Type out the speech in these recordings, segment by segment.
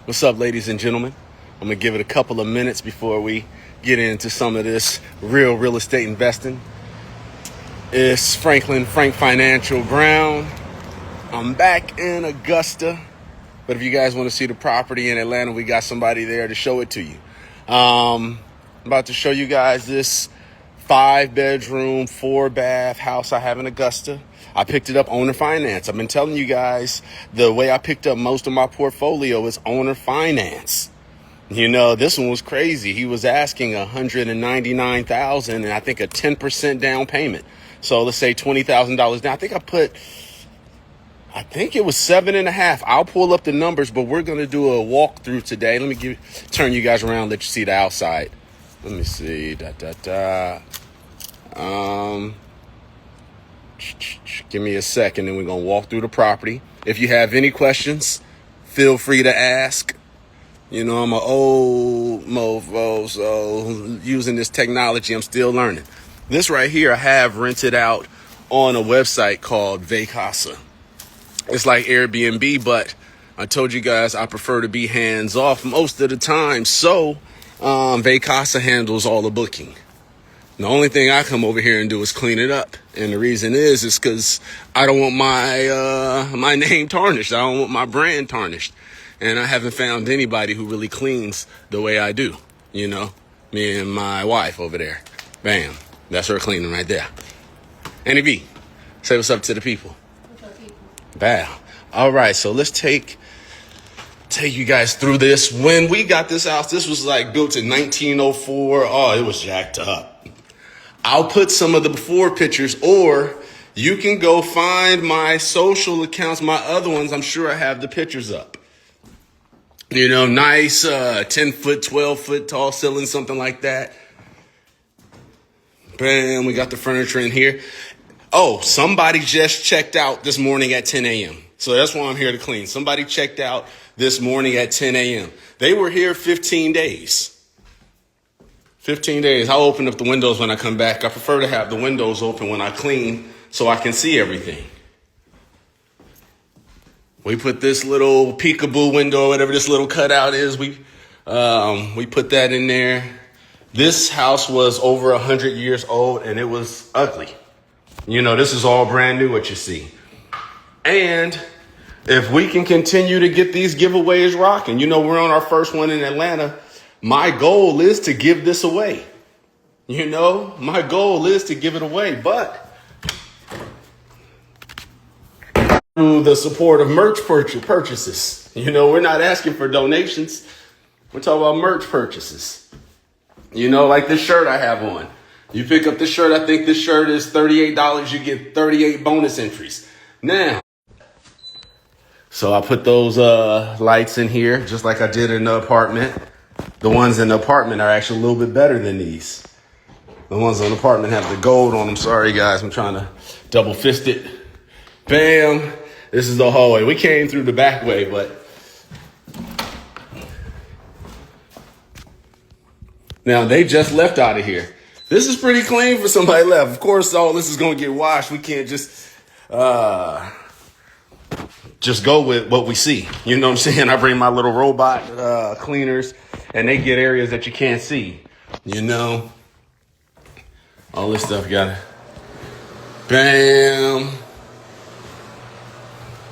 What's up, ladies and gentlemen? I'm gonna give it a couple of minutes before we get into some of this real estate investing. It's Frank Financial Ground. I'm back in Augusta, but if you guys want to see the property in Atlanta, we got somebody there to show it to you. I'm about to show you guys this 5-bedroom, 4-bath house I have in Augusta. I picked it up owner finance. I've been telling you guys the way I picked up most of my portfolio is owner finance. You know, this one was crazy. He was asking $199,000 and I think a 10% down payment. So let's say $20,000 down. I think it was 7.5. I'll pull up the numbers, but we're going to do a walkthrough today. Let me turn you guys around, let you see the outside. Let me see. Give me a second and we're going to walk through the property. If you have any questions, feel free to ask. You know, I'm an old mofo, so using this technology, I'm still learning. This right here, I have rented out on a website called Vacasa. It's like Airbnb, but I told you guys I prefer to be hands off most of the time. So Vacasa handles all the booking. The only thing I come over here and do is clean it up. And the reason is because I don't want my name tarnished. I don't want my brand tarnished. And I haven't found anybody who really cleans the way I do. You know, me and my wife over there. Bam. That's her cleaning right there. Annie B, say what's up to the people. What's up, people? Bam. All right, so let's take you guys through this. When we got this house, this was like built in 1904. Oh, it was jacked up. I'll put some of the before pictures, or you can go find my social accounts, my other ones. I'm sure I have the pictures up. You know, nice 10-foot, 12-foot tall ceiling, something like that. Bam, we got the furniture in here. Oh, somebody just checked out this morning at 10 a.m. So that's why I'm here to clean. Somebody checked out this morning at 10 a.m. They were here 15 days. 15 days. I'll open up the windows when I come back. I prefer to have the windows open when I clean so I can see everything. We put this little peekaboo window, whatever this little cutout is, we put that in there. This house was over 100 years old and it was ugly. You know, this is all brand new, what you see. And if we can continue to get these giveaways rocking, you know, we're on our first one in Atlanta. My goal is to give this away. You know, my goal is to give it away, but through the support of merch purchases. You know, we're not asking for donations. We're talking about merch purchases. You know, like this shirt I have on. You pick up this shirt. I think this shirt is $38. You get 38 bonus entries. Now, so I put those lights in here just like I did in the apartment. The ones in the apartment are actually a little bit better than these. The ones in the apartment have the gold on them. Sorry, guys. I'm trying to double fist it. Bam. This is the hallway. We came through the back way, but now they just left out of here. This is pretty clean for somebody left. Of course, all this is going to get washed. We can't just go with what we see. You know what I'm saying? I bring my little robot cleaners and they get areas that you can't see. You know, all this stuff got it. Bam.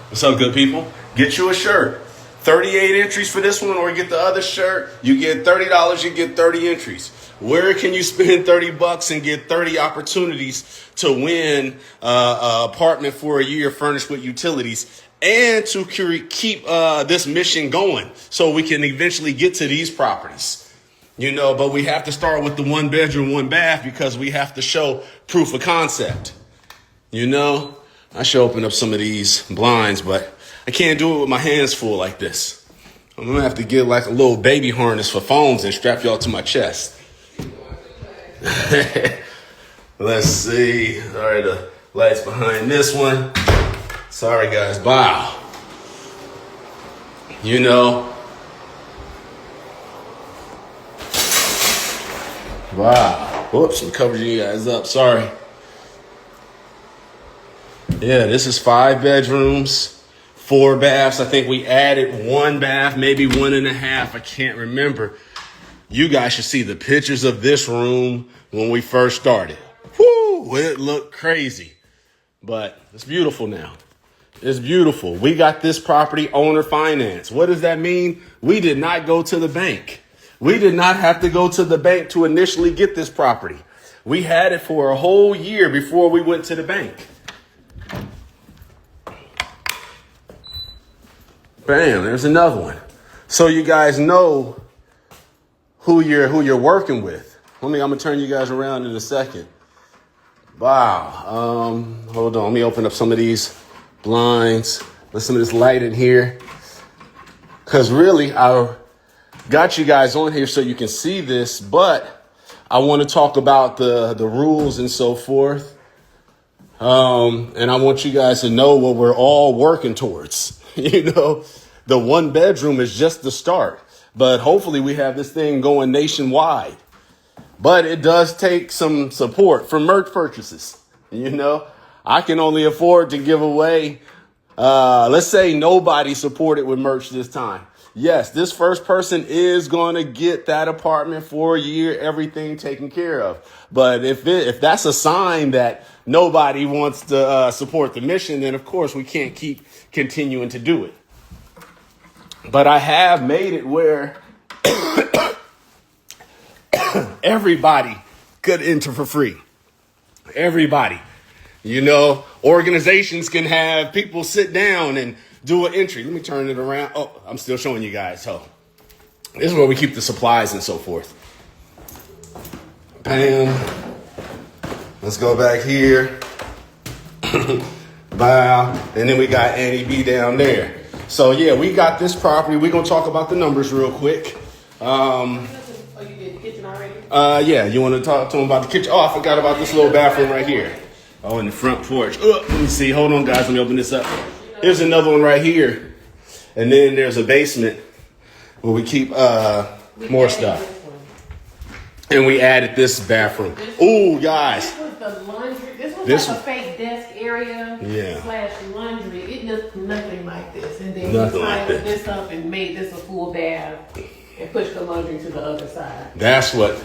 What's up, good people? Get you a shirt. 38 entries for this one, or get the other shirt. You get $30, you get 30 entries. Where can you spend $30 and get 30 opportunities to win an apartment for a year furnished with utilities and to keep this mission going so we can eventually get to these properties? You know, but we have to start with the 1-bedroom, 1-bath because we have to show proof of concept. You know, I should open up some of these blinds, but I can't do it with my hands full like this. I'm going to have to get like a little baby harness for phones and strap y'all to my chest. Let's see. All right, the lights behind this one. Sorry, guys. Wow. You know. Wow. Whoops, I'm covering you guys up. Sorry. Yeah, this is 5 bedrooms, 4 baths. I think we added 1 bath, maybe 1.5. I can't remember. You guys should see the pictures of this room when we first started. Whoo, it looked crazy, but it's beautiful now. It's beautiful. We got this property owner finance. What does that mean? We did not go to the bank. We did not have to go to the bank to initially get this property. We had it for a whole year before we went to the bank. Bam, there's another one. So you guys know who you're working with. I'm gonna turn you guys around in a second. Wow. Hold on. Let me open up some of these blinds. Let some of this light in here. Because really, I got you guys on here so you can see this, but I want to talk about the rules and so forth. And I want you guys to know what we're all working towards. You know, the 1 bedroom is just the start, but hopefully we have this thing going nationwide. But it does take some support for merch purchases. You know, I can only afford to give away, let's say nobody supported with merch this time. Yes, this first person is going to get that apartment for a year, everything taken care of. But if that's a sign that nobody wants to support the mission, then of course we can't keep continuing to do it. But I have made it where everybody could enter for free. Everybody. You know, organizations can have people sit down and do an entry. Let me turn it around. Oh, I'm still showing you guys. So this is where we keep the supplies and so forth. Bam. Let's go back here. Bow. And then we got Annie B down there. So yeah, we got this property. We're going to talk about the numbers real quick. Oh, you did the kitchen already? Yeah, you want to talk to them about the kitchen? Oh, I forgot about this little bathroom right here. Oh, in the front porch. Let me see. Hold on, guys. Let me open this up. Here's another one right here. And then there's a basement where we keep more stuff. And we added this bathroom. Ooh, guys. This was the laundry. This was like a fake desk area / laundry. It looked nothing like this. And then we tightened this up and made this a full bath and pushed the laundry to the other side. That's what,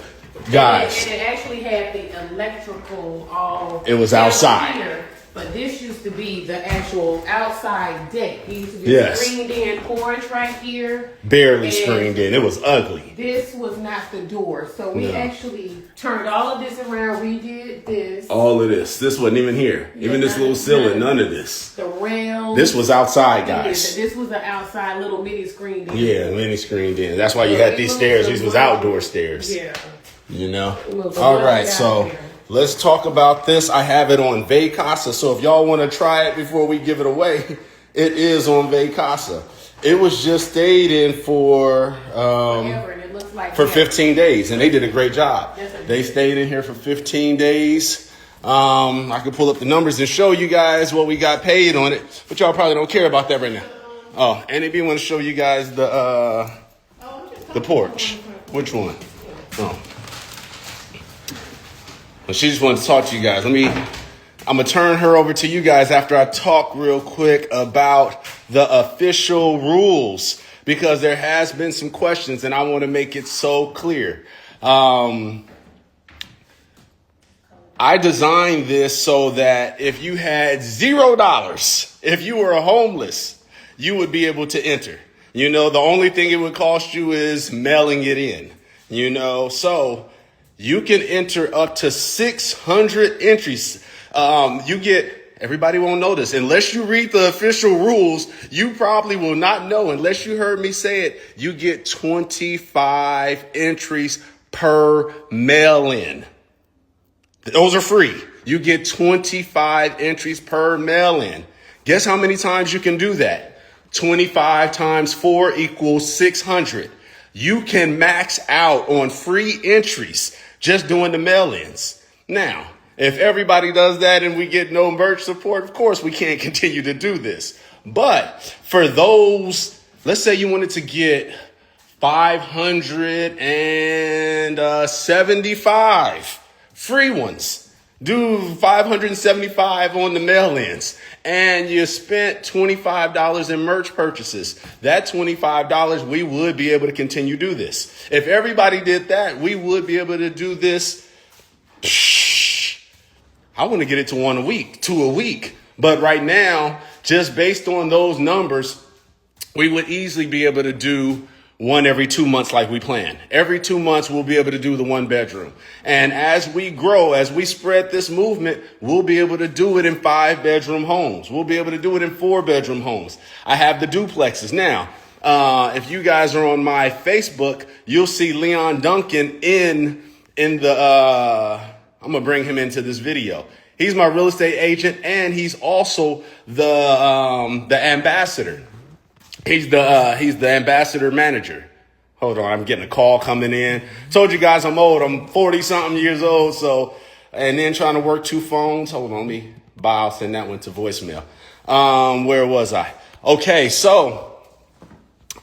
guys. And it actually had the electrical all. It was outside. Here, but this used to be the actual outside deck. It used to be a screened in porch right here. Barely screened in. It was ugly. This was not the door. So we actually turned all of this around. We did this. All of this. This wasn't even here. Even this little ceiling, none of this. The rail. This was outside, guys. This was an outside little mini screened in. Yeah, mini screened in. That's why you had these stairs. These was outdoor stairs. Yeah. You know? All right, so let's talk about this. I have it on Vacasa. So if y'all want to try it before we give it away, it is on Vacasa. It was just stayed in for 15 days, and they did a great job. They stayed in here for 15 days. I could pull up the numbers and show you guys what we got paid on it, but y'all probably don't care about that right now. Oh, and if you want to show you guys the porch. Which one? Oh. Well, she just wanted to talk to you guys. I'm going to turn her over to you guys after I talk real quick about the official rules, because there has been some questions and I want to make it so clear. I designed this so that if you had $0, if you were homeless, you would be able to enter. You know, the only thing it would cost you is mailing it in, you know, so you can enter up to 600 entries. Everybody won't know this. Unless you read the official rules, you probably will not know. Unless you heard me say it, you get 25 entries per mail-in. Those are free. You get 25 entries per mail-in. Guess how many times you can do that? 25 times 4 equals 600. You can max out on free entries just doing the mail-ins. Now, if everybody does that and we get no merch support, of course we can't continue to do this. But for those, let's say you wanted to get 575 free ones. Do 575 on the mail-ins, and you spent $25 in merch purchases. That $25, we would be able to continue to do this. If everybody did that, we would be able to do this. I want to get it to two a week. But right now, just based on those numbers, we would easily be able to do one every 2 months like we plan. Every 2 months, we'll be able to do the 1 bedroom. And as we grow, as we spread this movement, we'll be able to do it in 5 bedroom homes. We'll be able to do it in 4 bedroom homes. I have the duplexes. Now, if you guys are on my Facebook, you'll see Leon Duncan in the, I'm going to bring him into this video. He's my real estate agent, and he's also the ambassador. He's the ambassador manager. Hold on, I'm getting a call coming in. Told you guys I'm old. I'm 40 something years old. So, and then trying to work 2 phones. Hold on, I'll send that one to voicemail. Where was I? Okay, so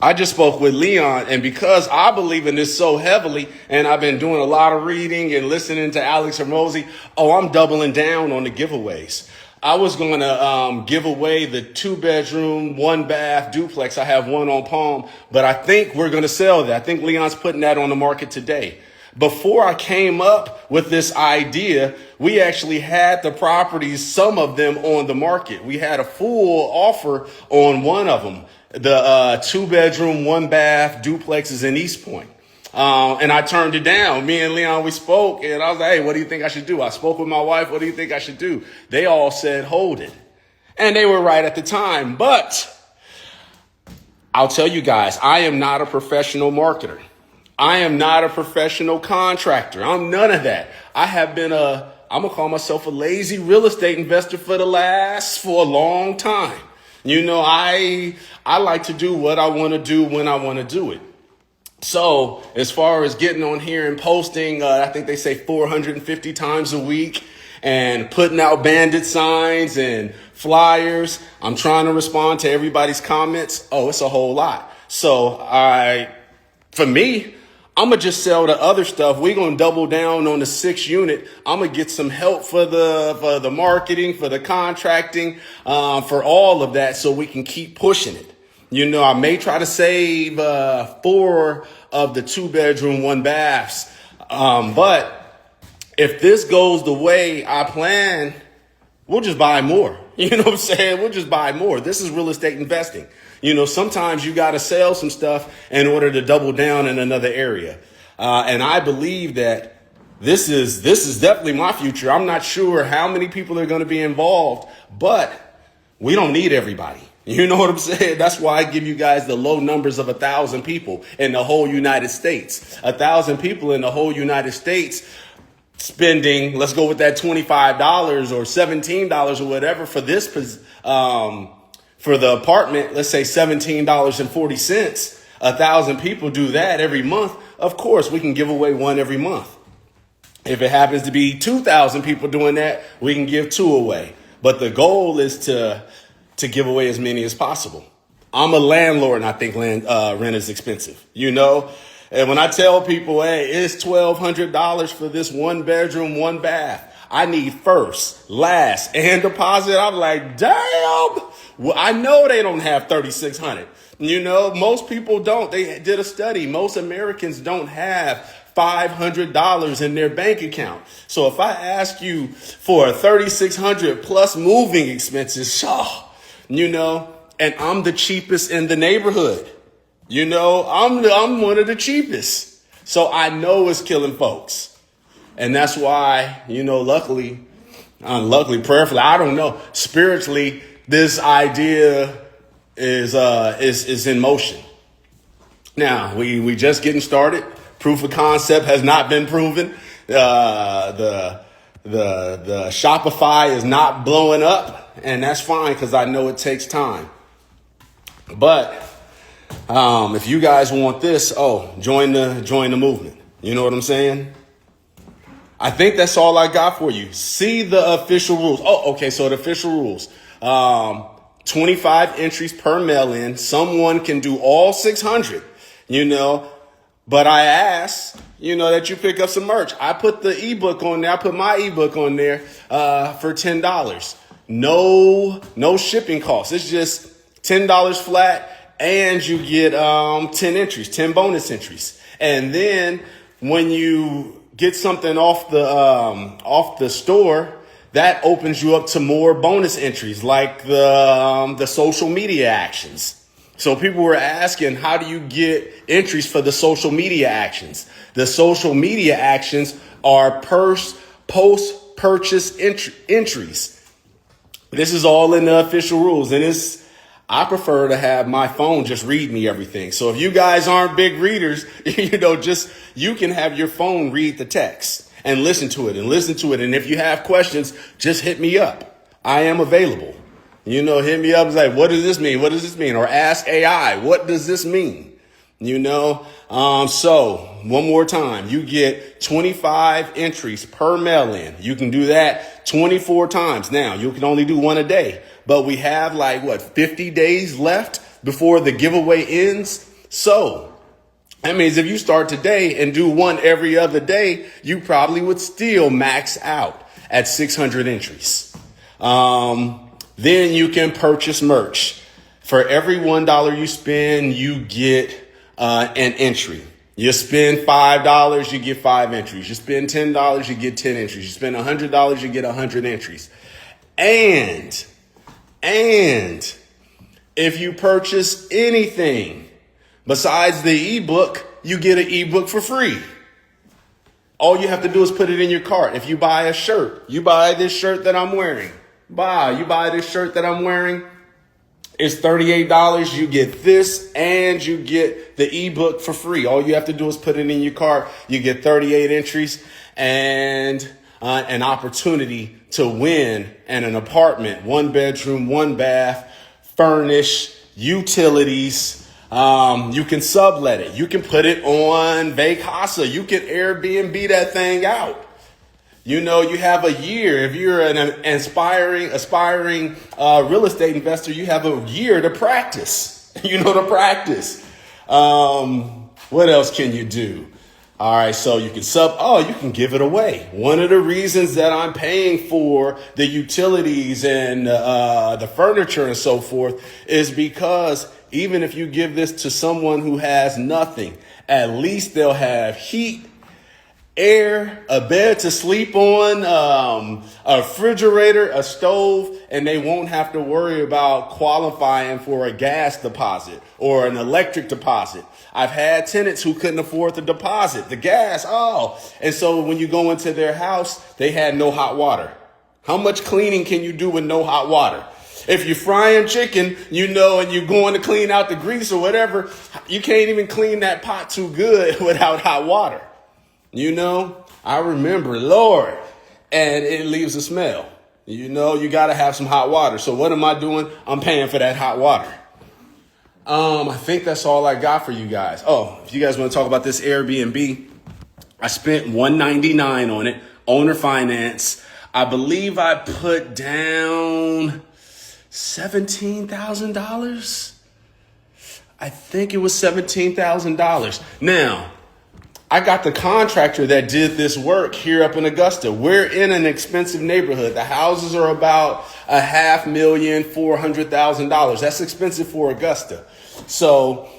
I just spoke with Leon, and because I believe in this so heavily, and I've been doing a lot of reading and listening to Alex Hormozi, I'm doubling down on the giveaways. I was going to give away the 2 bedroom, 1 bath duplex. I have one on Palm, but I think we're going to sell that. I think Leon's putting that on the market today. Before I came up with this idea, we actually had the properties, some of them on the market. We had a full offer on one of them, the 2 bedroom, 1 bath duplexes in East Point. And I turned it down. Me and Leon, we spoke, and I was like, hey, what do you think I should do? I spoke with my wife. What do you think I should do? They all said, hold it. And they were right at the time. But I'll tell you guys, I am not a professional marketer. I am not a professional contractor. I'm none of that. I have been I'm going to call myself a lazy real estate investor for a long time. You know, I like to do what I want to do when I want to do it. So as far as getting on here and posting, I think they say 450 times a week and putting out bandit signs and flyers. I'm trying to respond to everybody's comments. It's a whole lot. So for me, I'm going to just sell the other stuff. We're going to double down on the 6 unit. I'm going to get some help for the marketing, for the contracting, for all of that so we can keep pushing it. You know, I may try to save 4 of the 2 bedroom, 1 baths. But if this goes the way I plan, we'll just buy more. You know what I'm saying? We'll just buy more. This is real estate investing. You know, sometimes you got to sell some stuff in order to double down in another area. And I believe that this is definitely my future. I'm not sure how many people are going to be involved, but we don't need everybody. You know what I'm saying? That's why I give you guys the low numbers of 1,000 people in the whole United States. 1,000 people in the whole United States spending, let's go with that $25 or $17 or whatever for this, for the apartment, let's say $17.40. 1,000 people do that every month. Of course, we can give away one every month. If it happens to be 2,000 people doing that, we can give 2 away. But the goal is to give away as many as possible. I'm a landlord, and I think rent is expensive, you know? And when I tell people, hey, it's $1,200 for this 1 bedroom, 1 bath, I need first, last, and deposit. I'm like, damn. Well, I know they don't have $3,600. You know, most people don't. They did a study. Most Americans don't have $500 in their bank account. So if I ask you for $3,600 plus moving expenses, you know, and I'm the cheapest in the neighborhood. You know, I'm one of the cheapest. So I know it's killing folks. And that's why, you know, luckily, prayerfully, I don't know, spiritually, this idea is in motion. Now, we just getting started. Proof of concept has not been proven. The Shopify is not blowing up, and that's fine because I know it takes time. But if you guys want this, join the movement. You know what I'm saying? I think that's all I got for you. See the official rules. Okay. So the official rules, 25 entries per mail-in. Someone can do all 600, you know, but I asked that you pick up some merch. I put the ebook on there. I put my ebook on there for $10. No shipping costs. It's just $10 flat, and you get 10 entries, 10 bonus entries. And then when you get something off the store, that opens you up to more bonus entries, like the social media actions. So people were asking, how do you get entries for the social media actions? The social media actions are post-purchase entries. This is all in the official rules, and I prefer to have my phone just read me everything. So if you guys aren't big readers, you can have your phone read the text and listen to it. And if you have questions, just hit me up. I am available. Hit me up and say, what does this mean? What does this mean? Or ask AI, what does this mean? So one more time, you get 25 entries per mail-in. You can do that 24 times. Now, you can only do one a day, but we have 50 days left before the giveaway ends. So that means if you start today and do one every other day, you probably would still max out at 600 entries. Then you can purchase merch. For every $1 you spend, you get an entry. You spend $5, you get 5 entries. You spend $10, you get 10 entries. You spend $100, you get 100 entries. And if you purchase anything besides the ebook, you get an ebook for free. All you have to do is put it in your cart. If you buy a shirt, you buy this shirt that I'm wearing. You buy this shirt that I'm wearing. It's $38. You get this and you get the ebook for free. All you have to do is put it in your cart. You get 38 entries and an opportunity to win an apartment, 1 bedroom, 1 bath, furnished, utilities. You can sublet it. You can put it on Vacasa. You can Airbnb that thing out. You have a year. If you're an aspiring real estate investor, you have a year to practice. What else can you do? All right, so you can you can give it away. One of the reasons that I'm paying for the utilities and the furniture and so forth is because even if you give this to someone who has nothing, at least they'll have heat, air, a bed to sleep on, a refrigerator, a stove, and they won't have to worry about qualifying for a gas deposit or an electric deposit. I've had tenants who couldn't afford the deposit, the gas, and so when you go into their house, they had no hot water. How much cleaning can you do with no hot water? If you're frying chicken, and you're going to clean out the grease or whatever, you can't even clean that pot too good without hot water. I remember, Lord, and it leaves a smell. You got to have some hot water. So what am I doing? I'm paying for that hot water. I think that's all I got for you guys. If you guys want to talk about this Airbnb, I spent $199 on it, owner finance. I believe I put down $17,000. I think it was $17,000. Now, I got the contractor that did this work here up in Augusta. We're in an expensive neighborhood. The houses are about $5,400,000. That's expensive for Augusta. So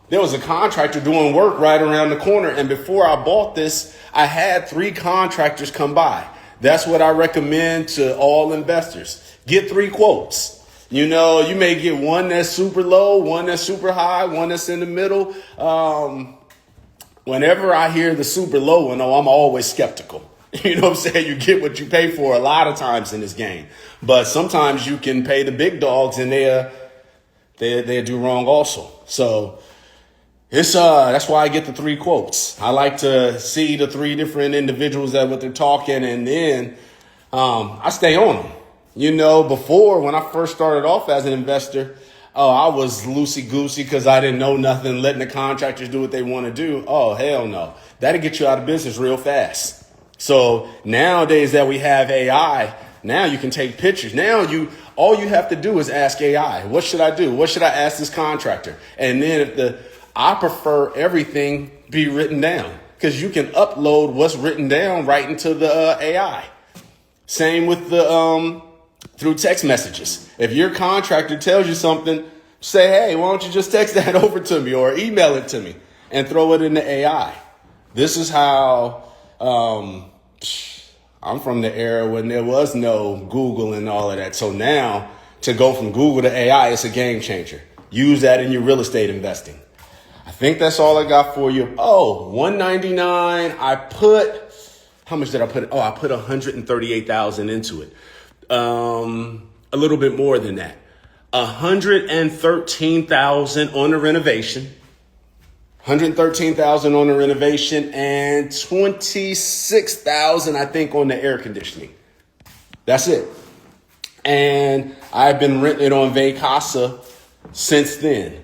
there was a contractor doing work right around the corner. And before I bought this, I had 3 contractors come by. That's what I recommend to all investors. Get 3 quotes. You may get one that's super low, one that's super high, one that's in the middle. Whenever I hear the super low one, I'm always skeptical. You know what I'm saying? You get what you pay for a lot of times in this game. But sometimes you can pay the big dogs and they do wrong also. So that's why I get the 3 quotes. I like to see the 3 different individuals that what they're talking, and then I stay on them. Before, when I first started off as an investor, I was loosey-goosey because I didn't know nothing, letting the contractors do what they want to do. Oh, hell no. That'll get you out of business real fast. So nowadays that we have AI, now you can take pictures. Now all you have to do is ask AI, what should I do? What should I ask this contractor? And then I prefer everything be written down, because you can upload what's written down right into the AI. Same with the through text messages. If your contractor tells you something, say, hey, why don't you just text that over to me or email it to me and throw it in the AI. This is how I'm from the era when there was no Google and all of that. So now to go from Google to AI, it's a game changer. Use that in your real estate investing. I think that's all I got for you. Oh, $199. How much did I put? Oh, I put $138,000 into it. A little bit more than that. $113,000 on the renovation. $113,000 on the renovation and $26,000, I think, on the air conditioning. That's it. And I've been renting it on Vacasa since then.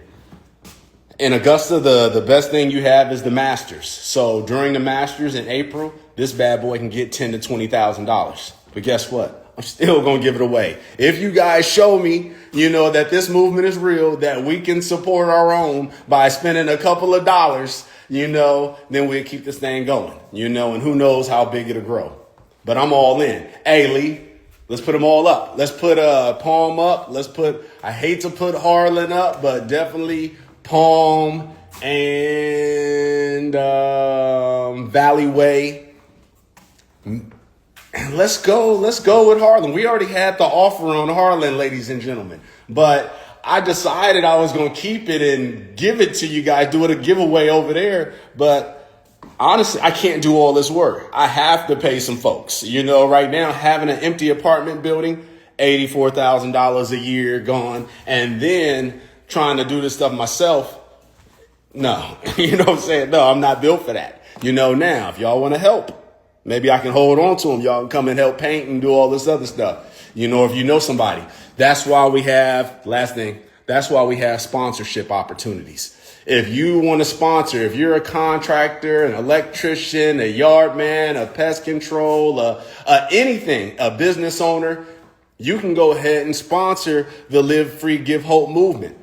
In Augusta, the best thing you have is the Masters. So during the Masters in April, this bad boy can get $10,000 to $20,000. But guess what? I'm still going to give it away. If you guys show me, that this movement is real, that we can support our own by spending a couple of dollars, then we'll keep this thing going, and who knows how big it'll grow. But I'm all in. Hey, Lee, let's put them all up. Let's put Palm up. I hate to put Harlan up, but definitely Palm and Valley Way. Let's go with Harlan. We already had the offer on Harlan, ladies and gentlemen. But I decided I was going to keep it and give it to you guys, do it a giveaway over there. But honestly, I can't do all this work. I have to pay some folks. Right now, having an empty apartment building, $84,000 a year gone. And then trying to do this stuff myself. No, you know what I'm saying? No, I'm not built for that. Now, if y'all want to help, maybe I can hold on to them. Y'all can come and help paint and do all this other stuff. If you know somebody. That's why we have sponsorship opportunities. If you want to sponsor, if you're a contractor, an electrician, a yard man, a pest control, anything, a business owner, you can go ahead and sponsor the Live Free, Give Hope movement.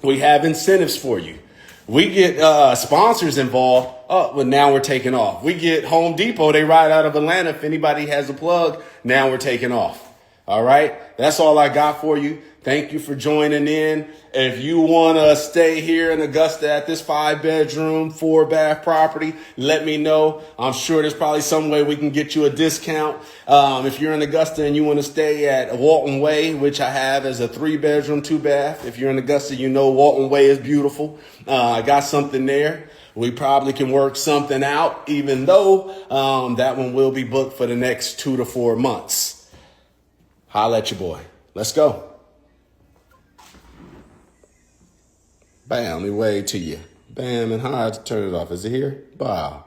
We have incentives for you. We get sponsors involved. Oh, well, now we're taking off. We get Home Depot. They ride out of Atlanta. If anybody has a plug, now we're taking off. All right. That's all I got for you. Thank you for joining in. If you want to stay here in Augusta at this 5-bedroom, 4-bath property, let me know. I'm sure there's probably some way we can get you a discount. If you're in Augusta and you want to stay at Walton Way, which I have as a 3-bedroom, 2-bath. If you're in Augusta, Walton Way is beautiful. I got something there. We probably can work something out, even though that one will be booked for the next 2 to 4 months. Holla at your boy. Let's go. Bam, let me wave to you. Bam, and how to turn it off. Is it here? Wow.